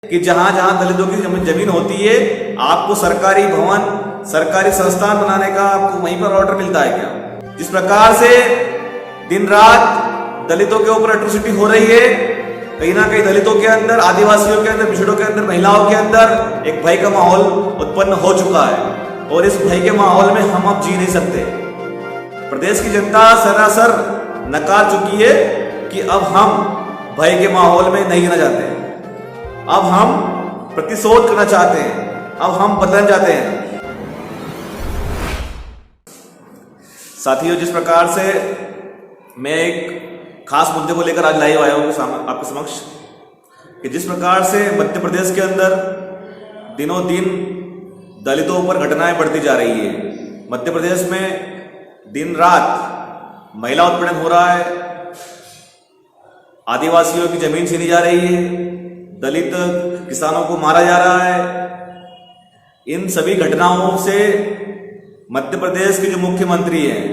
कि जहां जहां दलितों की जमीन होती है आपको सरकारी भवन, सरकारी संस्थान बनाने का आपको वहीं पर ऑर्डर मिलता है क्या? जिस प्रकार से दिन रात दलितों के ऊपर एट्रोसिटी हो रही है, कहीं ना कहीं दलितों के अंदर, आदिवासियों के अंदर, पिछड़ों के अंदर, महिलाओं के अंदर एक भय का माहौल उत्पन्न हो चुका है और इस भय के माहौल में हम अब जी नहीं सकते। प्रदेश की जनता सरासर नकार चुकी है कि अब हम भय के माहौल में नहीं रहना चाहते, अब हम प्रतिशोध करना चाहते हैं, अब हम बदलना चाहते हैं। साथियों, जिस प्रकार से मैं एक खास मुद्दे को लेकर आज लाइव आया हूं आपके समक्ष कि जिस प्रकार से मध्य प्रदेश के अंदर दिनों दिन दलितों पर घटनाएं बढ़ती जा रही है। मध्य प्रदेश में दिन रात महिला उत्पीड़न हो रहा है, आदिवासियों की जमीन छीनी जा रही है, दलित किसानों को मारा जा रहा है। इन सभी घटनाओं से मध्य प्रदेश के जो मुख्यमंत्री हैं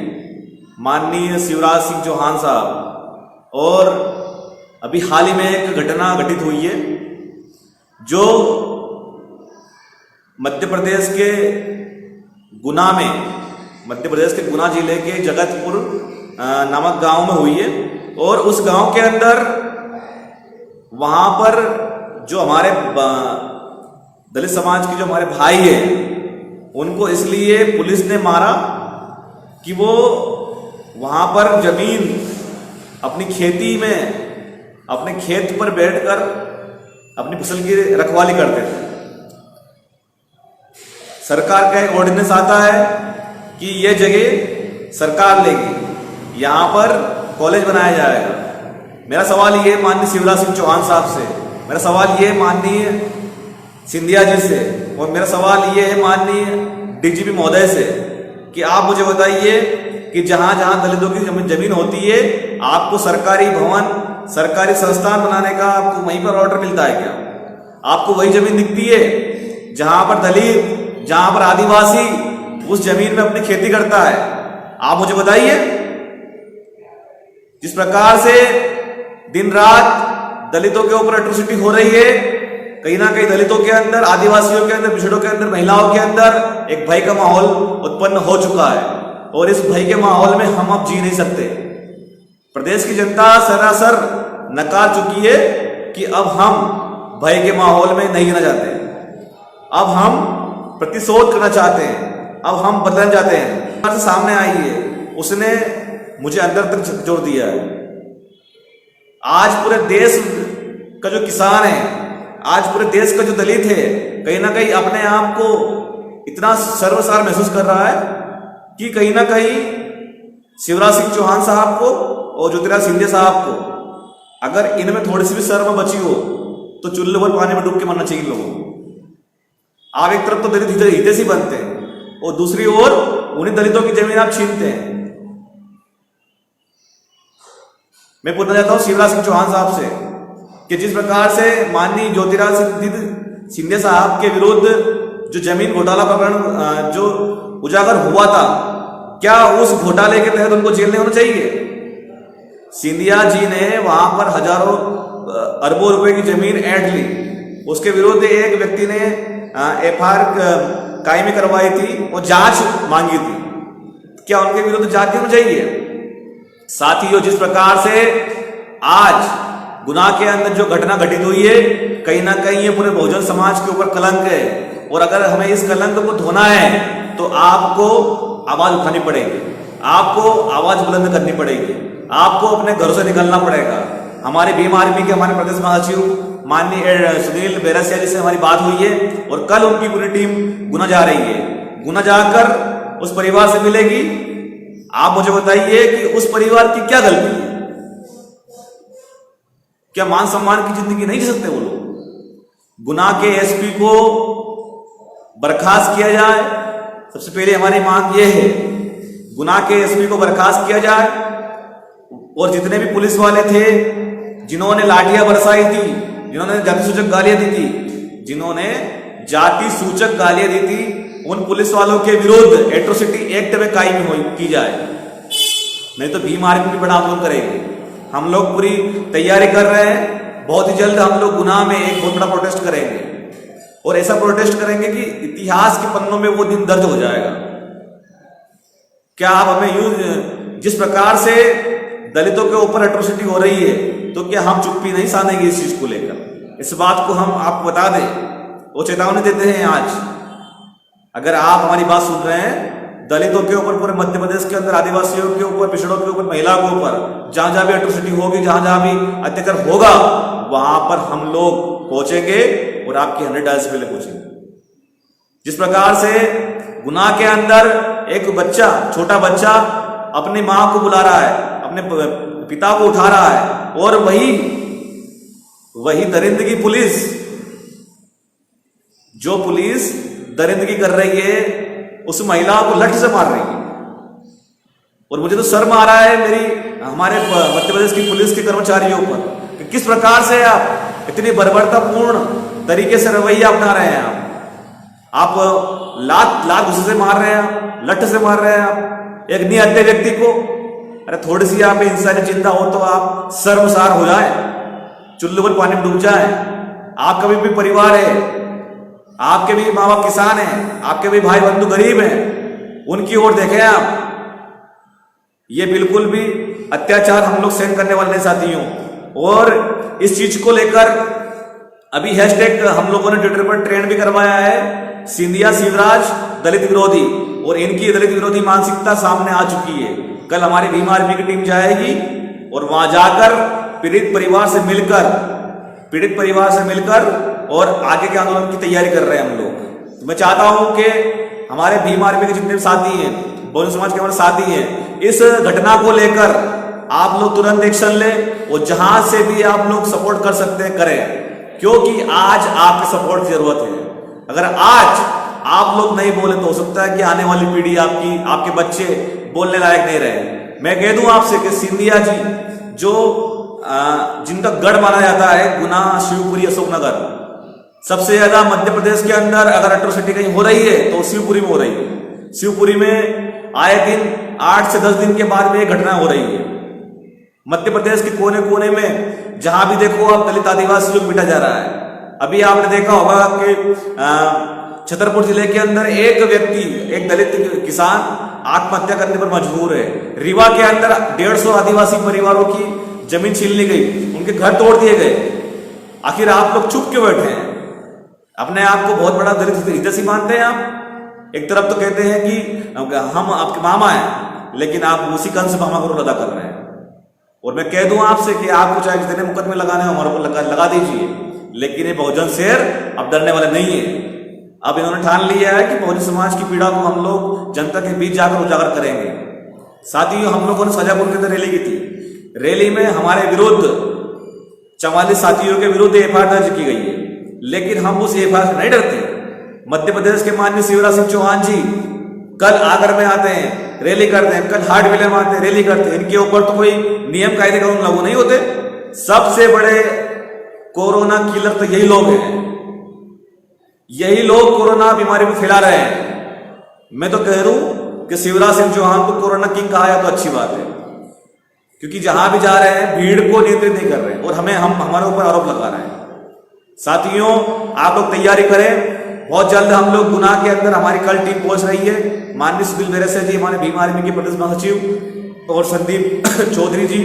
माननीय शिवराज सिंह चौहान साहब, और अभी हाल ही में एक घटना घटित हुई है जो मध्य प्रदेश के गुना में, मध्य प्रदेश के गुना जिले के जगतपुर नामक गांव में हुई है। और उस गांव के अंदर वहां पर जो हमारे दलित समाज के जो हमारे भाई हैं उनको इसलिए पुलिस ने मारा कि वो वहां पर जमीन अपनी खेती में, अपने खेत पर बैठकर अपनी फसल की रखवाली करते थे। सरकार का एक ऑर्डिनेंस आता है कि ये जगह सरकार लेगी, यहां पर कॉलेज बनाया जाएगा। मेरा सवाल ये माननीय शिवराज सिंह चौहान साहब से, मेरा सवाल ये माननीय सिंधिया जी से, और मेरा सवाल ये है माननीय डीजीपी महोदय से कि आप मुझे बताइए कि जहां जहां दलितों की जमीन होती है आपको सरकारी भवन, सरकारी संस्थान बनाने का आपको वहीं पर ऑर्डर मिलता है क्या? आपको वही जमीन दिखती है जहां पर दलित, जहां पर आदिवासी उस जमीन में अपनी खेती करता है? आप मुझे बताइए। जिस प्रकार से दिन रात दलितों के ऊपर एट्रोसिटी हो रही है, कहीं ना कहीं दलितों के अंदर, आदिवासियों के अंदर, पिछड़ों के अंदर, महिलाओं के अंदर एक भय का माहौल उत्पन्न हो चुका है और इस भय के माहौल में हम अब जी नहीं सकते। प्रदेश की जनता सरासर नकार चुकी है कि अब हम भय के माहौल में नहीं रहना चाहते, अब हम प्रतिशोध करना चाहते हैं, अब हम बदलना चाहते हैं। सामने आई है, उसने मुझे अंदर तक झकझोर दिया है। आज पूरे देश का जो किसान है, आज पूरे देश का जो दलित है, कहीं ना कहीं अपने आप को इतना सर्वसार महसूस कर रहा है कि कहीं ना कहीं शिवराज सिंह चौहान साहब को और ज्योतिरादित्य सिंधिया साहब को अगर इनमें थोड़ी सी भी शर्म बची हो तो चुल्लू भर पानी में डूब के मरना चाहिए लोगों को। आप एक तरफ तो दलित हितैषी बनते हैं और दूसरी ओर उन्हीं दलितों की जमीन आप छीनते हैं। मैं पूछना चाहता हूं शिवराज सिंह चौहान साहब से कि जिस प्रकार से माननीय ज्योतिरादित्य सिंधिया साहब के विरुद्ध जो जमीन घोटाला प्रकरण जो उजागर हुआ था, क्या उस घोटाले के तहत उनको जेल नहीं होना चाहिए? सिंधिया जी ने वहां पर हजारों अरबों रुपए की जमीन ऐंठ ली, उसके विरुद्ध एक व्यक्ति ने एफआईआर कायमी करवाई थी और जांच मांगी थी, क्या उनके विरुद्ध जांच होनी चाहिए? साथियों, जिस प्रकार से आज गुना के अंदर जो घटना घटित हुई है, कहीं ना कहीं ये पूरे बहुजन समाज के ऊपर कलंक है और अगर हमें इस कलंक को धोना है तो आपको आवाज उठानी पड़ेगी, आपको आवाज बुलंद करनी पड़ेगी, आपको अपने घरों से निकलना पड़ेगा। हमारे भीम आर्मी के हमारे प्रदेश महासचिव माननीय सुनील बेरसिया जी से हमारी बात हुई है और कल उनकी पूरी टीम गुना जा रही है। गुना जाकर उस परिवार से मिलेगी। आप मुझे बताइए कि उस परिवार की क्या गलती है? क्या मान सम्मान की जिंदगी नहीं जी सकते वो लोग? गुना के एसपी को बर्खास्त किया जाए। सबसे पहले हमारी मांग ये है, गुना के एसपी को बर्खास्त किया जाए और जितने भी पुलिस वाले थे जिन्होंने लाठियां बरसाई थी, जिन्होंने जाति सूचक गालियां दी थी, जिन्होंने जाति सूचक गालियां दी थी, उन पुलिस वालों के विरुद्ध एट्रोसिटी एक्ट में कायमी की जाए, नहीं तो भीम आर्मी भी बड़ा आंदोलन करेगी। हम लोग पूरी तैयारी कर रहे हैं। बहुत ही जल्द हम लोग गुनाह में एक बहुत बड़ा प्रोटेस्ट करेंगे, और ऐसा प्रोटेस्ट करेंगे कि इतिहास के पन्नों में वो दिन दर्ज हो जाएगा। क्या आप हमें यूं, जिस प्रकार से दलितों के ऊपर एट्रोसिटी हो रही है, तो क्या हम चुप्पी नहीं साधेंगे इस चीज को लेकर? इस बात को हम आपको बता दें, वो चेतावनी देते हैं आज। अगर आप हमारी बात सुन रहे हैं, दलितों के ऊपर, पूरे मध्य प्रदेश के अंदर आदिवासियों के ऊपर, पिछड़ों के ऊपर, महिलाओं के ऊपर, जहां जहां भी एट्रोसिटी होगी, जहां जहां भी अत्याचार होगा, वहां पर हम लोग पहुंचेंगे और आपकी 100 डायल से पहले पहुंचेंगे। जिस प्रकार से गुनाह के अंदर एक बच्चा, छोटा बच्चा अपनी मां को बुला रहा है, अपने पिता को उठा रहा है, और वही दरिंदगी पुलिस, जो पुलिस दरिंदगी कर रही है, उस महिला को लठ से मार रही है। और मुझे तो शर्म आ रहा है हमारे मध्य प्रदेश की पुलिस के कर्मचारियों पर कि किस प्रकार से आप इतनी बर्बरतापूर्ण तरीके से रवैया अपना रहे हैं। आप लात गुस्से से मार रहे हैं, लठ से मार रहे हैं आप एक निहत्थे व्यक्ति को। अरे थोड़ी सी आप इंसानी चिंता हो तो आप शर्मसार हो जाए, चुल्लू पर पानी में डूब जाए। आपका भी परिवार है, आपके भी माँ बाप किसान हैं, आपके भी भाई बंधु गरीब हैं, उनकी ओर देखें आप। ये बिल्कुल भी अत्याचार हम लोग सहन करने वाले नहीं साथियों। और इस चीज को लेकर अभी हैशटैग हम लोगों ने ट्विटर पर ट्रेंड भी करवाया है, सिंधिया शिवराज दलित विरोधी, और इनकी दलित विरोधी मानसिकता सामने आ चुकी है। कल हमारी भीम आर्मी की टीम जाएगी और वहां जाकर पीड़ित परिवार से मिलकर और आगे के आंदोलन की तैयारी कर रहे हैं हम लोग। तो मैं चाहता हूं कि हमारे भीम आर्मी के जितने साथी हैं, बहुजन समाज के हमारे साथी हैं, इस घटना को लेकर आप लोग तुरंत एक्शन लें, और जहां से भी आप लोग सपोर्ट कर सकते हैं करें, क्योंकि आज आपके सपोर्ट की जरूरत है। अगर आज आप लोग नहीं बोले तो हो सकता है कि आने वाली पीढ़ी, आपके बच्चे बोलने लायक नहीं रहे। मैं कह दूं आपसे कि सिंधिया जी, जो जिनका गढ़ माना जाता है गुना, शिवपुरी, अशोकनगर, सबसे ज्यादा मध्य प्रदेश के अंदर अगर एट्रोसिटी कहीं हो रही है तो शिवपुरी में हो रही है। शिवपुरी में आए दिन 8 से 10 दिन के बाद में एक घटना हो रही है। मध्य प्रदेश के कोने कोने में जहां भी देखो आप दलित आदिवासियों को पीटा जा रहा है। अभी आपने देखा होगा कि छतरपुर जिले के अंदर एक दलित किसान आत्महत्या करने पर मजबूर है। रीवा के अंदर 150 आदिवासी परिवारों की जमीन छीन ली गई, उनके घर तोड़ दिए गए। आखिर आप लोग चुप क्यों बैठे हैं? अपने आप को बहुत बड़ा दलित हितैषी मानते हैं आप। एक तरफ तो कहते हैं कि हम आपके मामा हैं, लेकिन आप उसी कंस मामा को रोल अदा कर रहे हैं। और मैं कह दूं आपसे कि आपको चाहे जितने मुकदमे लगाने हो हमारे ऊपर लगा दीजिए, लेकिन ये बहुजन शेर अब डरने वाले नहीं है। अब इन्होंने ठान लिया है कि बहुजन समाज की पीड़ा को हम लोग जनता के बीच जाकर उजागर करेंगे। साथियों, हम लोगों ने शाजापुर के अंदर रैली की थी। रैली में हमारे विरुद्ध 44 साथियों के विरुद्ध एफआईआर दर्ज की गई है, लेकिन हम उस एफआईआर से नहीं डरते। मध्य प्रदेश के माननीय शिवराज सिंह चौहान जी कल आगर में आते हैं, रैली करते हैं, कल हार्डविले में आते हैं, रैली करते हैं। इनके ऊपर तो कोई नियम कायदे कानून लागू नहीं होते। सबसे बड़े कोरोना किलर तो यही लोग हैं, यही लोग कोरोना बीमारी को फैला रहे हैं। मैं तो कह रहा हूं कि शिवराज सिंह चौहान को कोरोना किंग कहा है तो अच्छी बात है, क्योंकि जहां भी जा रहे हैं भीड़ को नियंत्रित नहीं कर रहे हैं और हमारे ऊपर आरोप लगा रहे हैं। साथियों, आप लोग तैयारी करें। बहुत जल्द हम लोग गुनाह के अंदर हमारी कल टीम पहुंच रही है। माननीय सुनील बेरसे जी, हमारे भीम आर्मी के प्रदेश महासचिव, और संदीप चौधरी जी,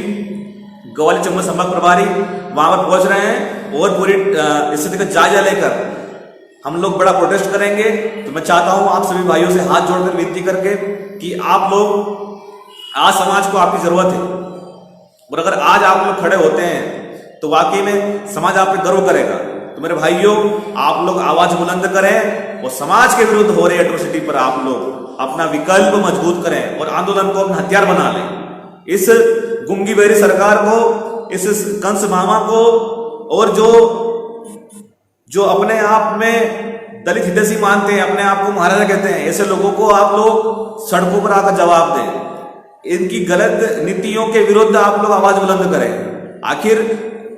ग्वालियर चंबल संभाग प्रभारी, वहां पर पहुंच रहे हैं और पूरी स्थिति का जायजा लेकर हम लोग बड़ा प्रोटेस्ट करेंगे। तो मैं चाहता हूं आप सभी भाइयों से हाथ जोड़कर विनती करके कि आप लोग, आज समाज को आपकी जरूरत है, और अगर आज आप लोग खड़े होते हैं तो वाकई में समाज आप पे गर्व करेगा। तो मेरे भाइयों, आप लोग आवाज बुलंद करें और समाज के विरुद्ध हो रही एट्रोसिटी पर आप लोग अपना विकल्प मजबूत करें और आंदोलन को अपना हथियार बना लें। इस गुंगी बेरी सरकार को, इस कंस मामा को, और जो अपने आप में दलित हितैषी मानते हैं, अपने आप को महाराजा कहते हैं, ऐसे लोगों को आप लोग सड़कों पर आकर जवाब दें। इनकी गलत नीतियों के विरुद्ध आप लोग आवाज बुलंद करें। आखिर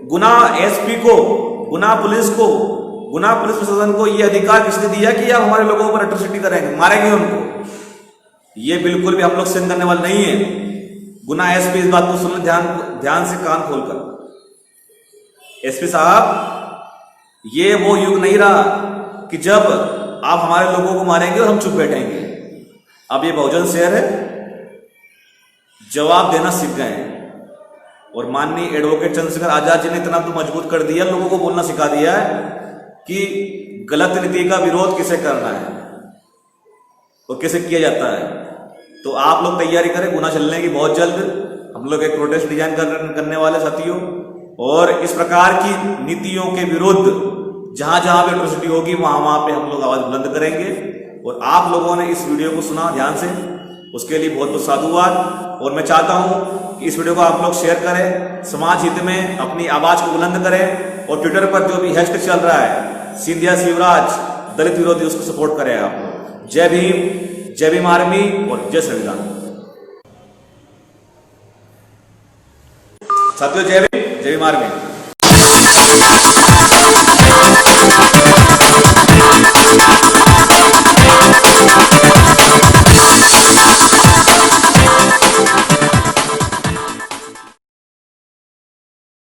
गुना एसपी को, गुना पुलिस प्रशासन को यह अधिकार किसने दिया कि आप हमारे लोगों पर एट्रोसिटी करेंगे, मारेंगे उनको? ये बिल्कुल भी हम लोग सहन करने वाले नहीं है। गुना एसपी इस बात को सुन, ध्यान से कान खोलकर, एसपी साहब, ये वो युग नहीं रहा कि जब आप हमारे लोगों को मारेंगे और हम चुप बैठेंगे। अब ये बहुजन शहर है, जवाब देना सीख गए हैं। और माननीय एडवोकेट चंद्रशेखर आजाद जी ने इतना तो मजबूत कर दिया, लोगों को बोलना सिखा दिया है कि गलत नीति का विरोध किसे करना है और कैसे किया जाता है। तो आप लोग तैयारी करें गुना चलने की। बहुत जल्द हम लोग एक प्रोटेस्ट डिजाइन करने वाले साथियों, और इस प्रकार की नीतियों के विरुद्ध जहां जहां भी एट्रोसिटी होगी वहां वहां पे हम लोग आवाज बुलंद करेंगे। और आप लोगों ने इस वीडियो को सुना ध्यान से, उसके लिए बहुत बहुत साधुवाद। और मैं चाहता हूं कि इस वीडियो को आप लोग शेयर करें, समाज हित में अपनी आवाज को बुलंद करें। और ट्विटर पर जो भी हैशटैग चल रहा है सिंधिया शिवराज दलित विरोधी, उसको सपोर्ट करें आप लोग। जय भीम, जय भीम आर्मी और जय संविधान। साथियों जय भीम, जय भीम आर्मी।